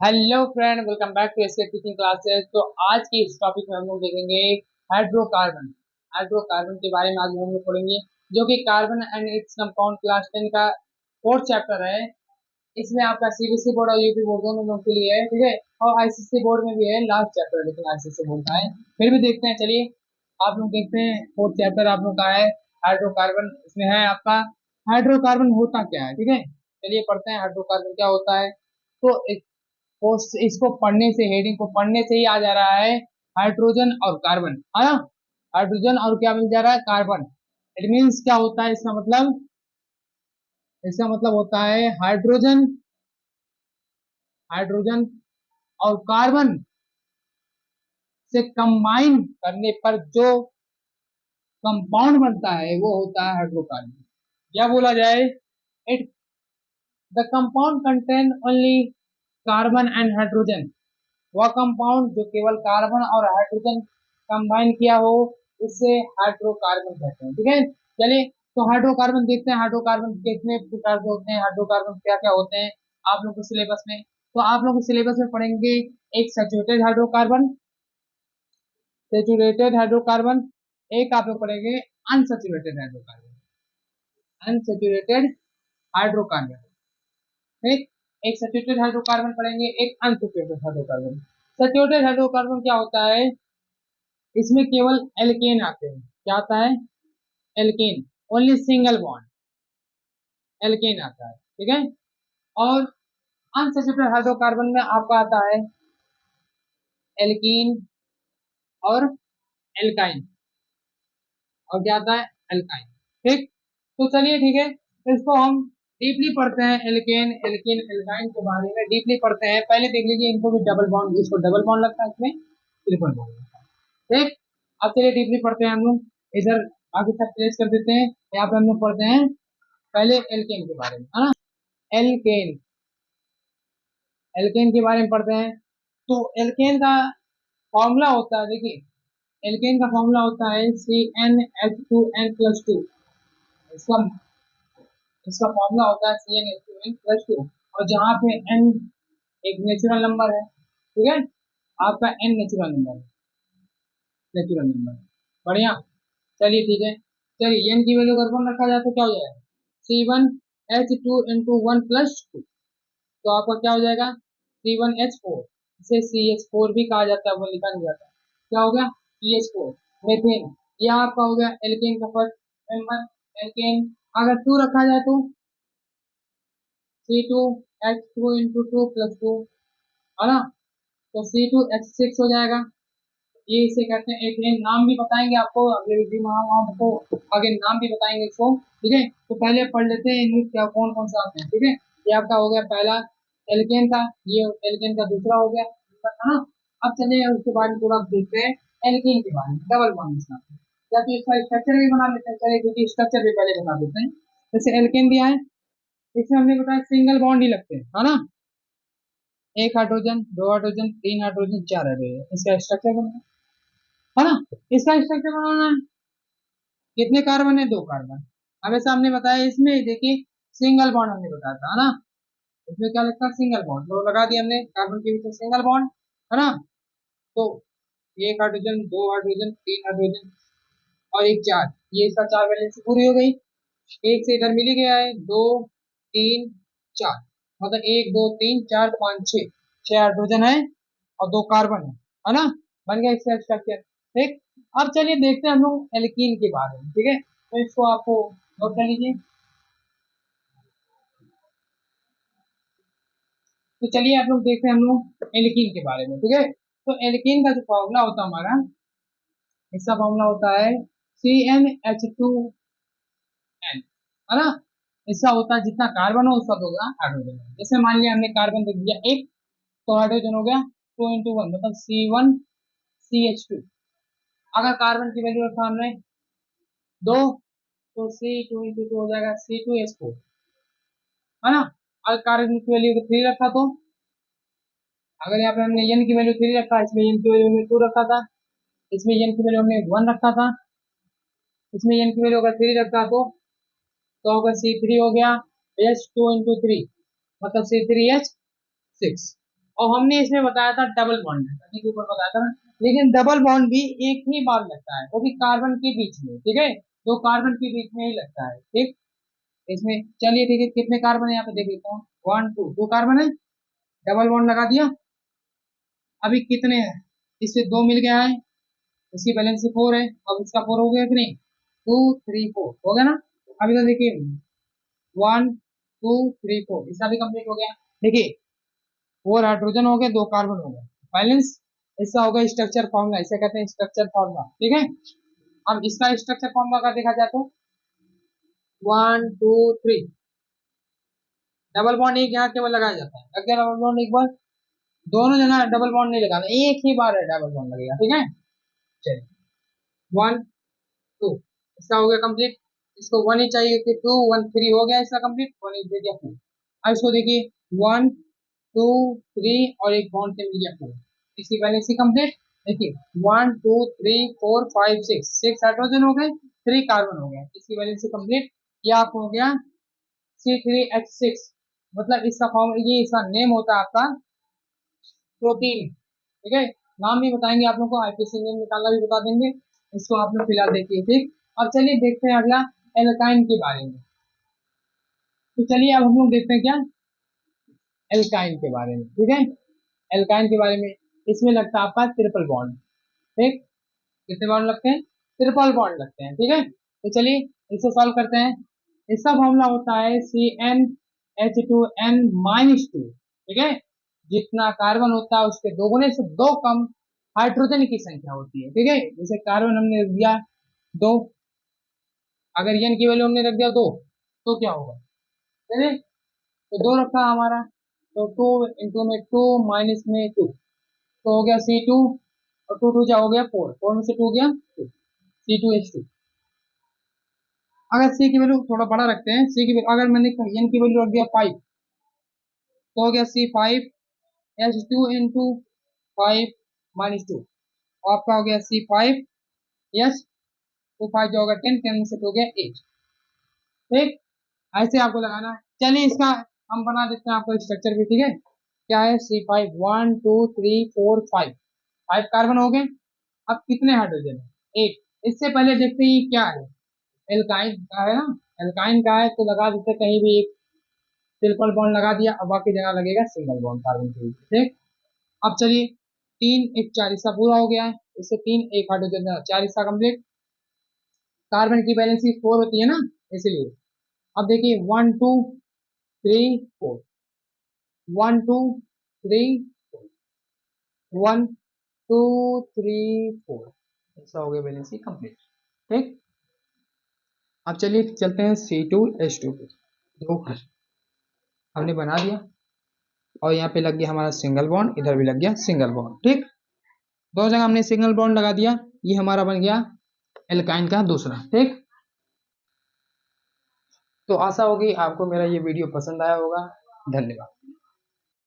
Hello friend, welcome back to SK teaching classes. तो आज की इस टॉपिक में हम लोग देखेंगे हाइड्रोकार्बन। हाइड्रोकार्बन के बारे में आज हम लोग पढ़ेंगे, जो कि carbon and its compound class 10 का फोर्थ चैप्टर है। इसमें आपका सीबीएसई बोर्ड और यूपी बोर्ड दोनों लोग के लिए है, ठीक है। और आईसीएसई बोर्ड में भी है लास्ट चैप्टर, लेकिन आईसीएसई बोर्ड का है। फिर भी देखते हैं, चलिए आप लोग देखते हैं। फोर्थ चैप्टर आप लोग का है हाइड्रोकार्बन। इसमें है आपका हाइड्रोकार्बन होता क्या है, ठीक है। चलिए पढ़ते हैं हाइड्रोकार्बन क्या होता है। तो को इसको पढ़ने से, हेडिंग को पढ़ने से ही आ जा रहा है हाइड्रोजन और कार्बन, है ना। हाइड्रोजन और क्या मिल जा रहा है, कार्बन। इट मीन्स क्या होता है इसका मतलब। इसका मतलब होता है हाइड्रोजन, हाइड्रोजन और कार्बन से कंबाइन करने पर जो कंपाउंड बनता है वो होता है हाइड्रोकार्बन। क्या बोला जाए, it the compound contain only carbon and hydrogen. वह कंपाउंड जो केवल कार्बन और हाइड्रोजन कंबाइन किया हो उससे हाइड्रोकार्बन कहते हैं, ठीक है। चलिए तो हाइड्रोकार्बन देखते हैं, हाइड्रोकार्बन कितने प्रकार के होते हैं, हाइड्रोकार्बन क्या क्या होते हैं आप लोग के सिलेबस में। तो आप लोग के सिलेबस में पढ़ेंगे एक सैचुरेटेड हाइड्रोकार्बन, सैचुरेटेड हाइड्रोकार्बन। एक आप लोग पढ़ेंगे अनसैचुरेटेड हाइड्रोकार्बन, अनसैचुरेटेड हाइड्रोकार्बन। ठीक, एक सैचुरेटेड हाइड्रोकार्बन पढ़ेंगे, एक अनसैचुरेटेड हाइड्रोकार्बन। सैचुरेटेड हाइड्रोकार्बन क्या होता है, इसमें केवल एल्केन आते हैं। क्या आता है, alkane, only single bond alkane आता है, ठीक है। और अनसैचुरेटेड हाइड्रोकार्बन में आपका आता है एल्कीन और एल्काइन। और क्या आता है, एल्काइन। ठीक, तो चलिए ठीक है, तो इसको हम डीपली पढ़ते हैं। एल्केन, एल्कीन, एल्काइन के बारे में डीपली पढ़ते हैं। पहले देख लीजिए, इनको भी डबल बॉन्ड, इसको डबल बॉन्ड लगता है, इसमें ट्रिपल बॉन्ड लगता है। ठीक, अब चलिए डीपली पढ़ते हैं हम लोग। इधर आगे सब प्लेस कर देते हैं। यहाँ पे हम लोग पढ़ते हैं पहले एल्केन के बारे में, है ना। एल्केन, एल्केन के बारे में पढ़ते हैं। तो एल्केन का फॉर्मूला होता है, देखिए एल्केन का फॉर्मूला होता है CnH2n+2। इसका इसका फॉर्मूला होता है CnH2n+2। और जहाँ पे n एक नेचुरल नंबर है, ठीक है, आपका n नेचुरल नंबर है, नेचुरल नंबर। बढ़िया, चलिए ठीक है। चलिए n की वैल्यू अगर 1 रखा जाए तो क्या हो जाएगा, C1H2 × 1 + 2। तो आपका क्या हो जाएगा, C1H4। इसे CH4 भी कहा जाता है, वो लिखा नहीं जाता। क्या हो गया, CH4 मेथेन। यह आपका हो गया एल्केन का फर्स्ट मेंबर, एल्केन। अगर 2 रखा जाए तो C2H2 × 2 + 2, है ना। तो C2H6 हो जाएगा। ये इसे कहते हैं एथेन। नाम भी बताएंगे आपको अगले वीडियो में, हम आपको आगे नाम भी बताएंगे इसको, ठीक है। तो पहले पढ़ लेते हैं इनमें क्या कौन कौन सा आते हैं, ठीक है। ये आपका हो गया पहला एल्केन का, ये एल्केन का दूसरा हो गया, है ना। अब चलिए उसके बाद में थोड़ा देखते हैं एल्केन के बारे में, डबल बॉन्ड इसका। या तो इसका स्ट्रक्चर भी बना लेते हैं, चलिए क्योंकि स्ट्रक्चर भी पहले बता देते हैं। जैसे एल्केन दिया है, इसमें हमने बताया सिंगल बॉन्ड ही लगते हैं, है ना। एक हाइड्रोजन, दो हाइड्रोजन, तीन हाइड्रोजन, चार हाइड्रोजन, इसका स्ट्रक्चर बना है ना। इसका स्ट्रक्चर बनाना है, कितने कार्बन है, दो कार्बन। अब ऐसा हमने बताया, इसमें देखिए सिंगल बॉन्ड हमने बताया था, है ना। इसमें क्या लगता है, सिंगल बॉन्ड, तो लगा दिया हमने कार्बन के बीच में सिंगल बॉन्ड, है ना। तो एक हाइड्रोजन, दो हाइड्रोजन, तीन हाइड्रोजन और एक चार, ये इसका चार वैलेंसी पूरी हो गई। एक से इधर मिल ही गया है, दो तीन चार, मतलब एक दो तीन चार पाँच छः, छह हाइड्रोजन है और दो कार्बन है ना। बन गया इसका स्ट्रक्चर। ठीक, अब चलिए देखते हैं हम लोग एल्कीन के बारे में, ठीक है। तो इसको आपको नोट कर लीजिए। तो चलिए आप लोग देखते हैं हम लोग एल्कीन के बारे में, ठीक है। तो एल्कीन का जो फॉर्मूला होता है हमारा, इसका फॉर्मूला होता है CnH2n, है ना। इसका होता है जितना कार्बन हो उसका होगा हाइड्रोजन। जैसे मान लिया हमने कार्बन दे दिया एक, तो हाइड्रोजन हो गया 2 × 1, मतलब C1CH2। अगर कार्बन की वैल्यू रखा हमने दो, तो C2 × 2 हो जाएगा C2H4, है ना। अगर कार्बन की वैल्यू 3 रखा तो, अगर यहाँ पे हमने n की वैल्यू 3 रखा, इसमें n की वैल्यू हमने 2 रखा था, इसमें n की वैल्यू हमने 1 रखा था, इसमें n की वैल्यू अगर 3 रखा तो होगा C3 हो गया H2 × 3, मतलब C3H6, और हमने इसमें बताया था डबल बॉन्ड करने के ऊपर बताया था, लेकिन डबल बॉन्ड भी एक ही बार लगता है, वो भी कार्बन के बीच में, ठीक है, दो कार्बन के बीच में ही लगता है, ठीक। इसमें चलिए ठीक है, कितने कार्बन है यहाँ पे देख लेता हूँ, 1 2, दो कार्बन है, डबल बॉन्ड लगा दिया। अभी कितने हैं, इससे दो मिल गया है, इसकी वैलेंसी 4 है, अब इसका 4 हो गया कि नहीं, 2 3 4 हो गया ना। अभी तो देखिए 1 2 3 4 इसका भी कंप्लीट हो गया। देखिए 4 हाइड्रोजन हो गए, 2 कार्बन हो गए, बैलेंस। इसका हो गया स्ट्रक्चर फॉर्मूला, इसे कहते हैं स्ट्रक्चर फॉर्मूला, ठीक है। अब इसका स्ट्रक्चर फॉर्मूला का देखा जाए तो 1 2 3, डबल बॉन्ड एक यहाँ केवल लगाया जाता है, लग गया डबल बॉन्ड एक बार, दोनों जगह डबल बॉन्ड नहीं लगाना, एक ही बार है डबल बॉन्ड लगेगा, ठीक है। चलिए 1 2 इसका हो गया कंप्लीट। इसको 1 ही चाहिए कि 2 1 3 हो गया इसका कंप्लीट, 1 दे दिया 4। अब इसको देखिए 1 2 3 और एक बॉन्ड से मिल गया 4, इसकी वैलेंसी कंप्लीट। देखिए 1 2 3 4 5 6, 6 हाइड्रोजन हो गए, 3 कार्बन हो गए, इसकी वैलेंसी कंप्लीट। ये आपको हो गया C3H6, मतलब इसका फॉर्म, ये इसका नेम होता है आपका प्रोटीन, ठीक है। नाम भी बताएंगे आप लोग को, आईपीसी नेम निकालना भी बता देंगे, इसको आप लोग फिलहाल देखिए, ठीक। अब चलिए देखते हैं अगला एल्काइन के बारे में। तो चलिए अब हम लोग देखते हैं क्या, एल्काइन के बारे में, ठीक है। एल्काइन के बारे में, इसमें लगता है आपका ट्रिपल बॉन्ड, ठीक। कितने बॉन्ड लगते हैं, ट्रिपल बॉन्ड लगते हैं, ठीक है। तो चलिए इसको सॉल्व करते हैं। इसका फॉर्मूला होता है CnH2n-2, ठीक है। जितना कार्बन होता है उसके दोगुने से दो कम हाइड्रोजन की संख्या होती है, ठीक है। जैसे कार्बन हमने रख दिया 2, अगर n की वैल्यू हमने रख दिया 2, तो क्या होगा, चलिए, तो 2 रखा हमारा, तो 2 इंटू में 2 माइनस में 2, तो हो गया C2, और 2 2 जा हो गया 4, 4 में से 2 गया 2, C2H2। अगर C की वैल्यू थोड़ा बड़ा रखते हैं, C की वैल्यू अगर मैंने n की वैल्यू रख दिया 5, तो हो गया C5H2 इंटू 5 माइनस 2, आपका हो गया C5H, तो 5 जो होगा 10, 10 में से 2 गया 8, ठीक। ऐसे आपको लगाना है। चलिए इसका हम बना देते हैं आपको स्ट्रक्चर भी, ठीक है। क्या है, C5 1 2 3 4 5, 5 कार्बन हो गए। अब कितने हाइड्रोजन है, 8। इससे पहले देखते हैं ये क्या है, एल्काइन का है ना, एल्काइन का है तो लगा देते कहीं भी एक ट्रिपल बॉन्ड लगा दिया, अब बाकी जगह लगेगा सिंगल बॉन्ड कार्बन के ऊपर, ठीक। अब चलिए 3 1 4 इसका पूरा हो गया है, इससे 3 1 हाइड्रोजन 4 इसका कंप्लीट। कार्बन की वैलेंसी 4 होती है ना, इसलिए अब देखिए 1 2 3 4, 1 2 3 1 2 3 4, ऐसा हो गया वैलेंसी कंप्लीट, ठीक। अब चलिए चलते हैं C2H2 पे, दो हमने बना दिया, और यहाँ पे लग गया हमारा सिंगल बॉन्ड, इधर भी लग गया सिंगल बॉन्ड, ठीक। दो जगह हमने सिंगल बॉन्ड लगा दिया, ये हमारा बन गया एल्काइन का दूसरा, ठीक। तो आशा होगी आपको मेरा ये वीडियो पसंद आया होगा, धन्यवाद।